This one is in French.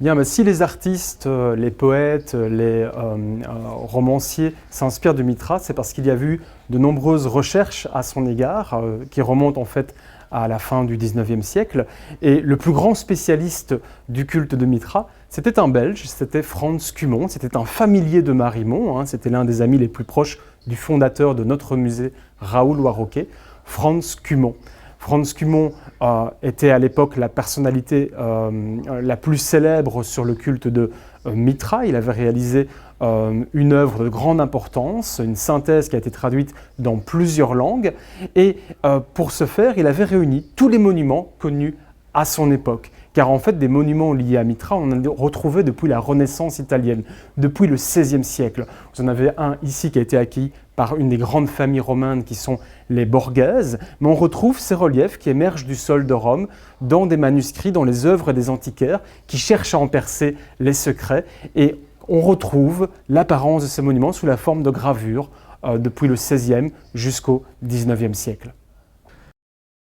Bien, si les artistes, les poètes, les romanciers s'inspirent de Mitra, c'est parce qu'il y a eu de nombreuses recherches à son égard, qui remontent en fait à la fin du XIXe siècle. Et le plus grand spécialiste du culte de Mitra, c'était un Belge, c'était Frans Cumont, c'était un familier de Marimont, hein, c'était l'un des amis les plus proches du fondateur de notre musée, Raoul Warroquet, Frans Cumont. Frans Cumont était à l'époque la personnalité la plus célèbre sur le culte de Mitra. Il avait réalisé une œuvre de grande importance, une synthèse qui a été traduite dans plusieurs langues. Et pour ce faire, il avait réuni tous les monuments connus à son époque. Car en fait, des monuments liés à Mitra, on en a retrouvé depuis la Renaissance italienne, depuis le XVIe siècle. Vous en avez un ici qui a été acquis par une des grandes familles romaines qui sont les Borghese, mais on retrouve ces reliefs qui émergent du sol de Rome dans des manuscrits, dans les œuvres des antiquaires qui cherchent à en percer les secrets, et on retrouve l'apparence de ces monuments sous la forme de gravures depuis le XVIe jusqu'au XIXe siècle.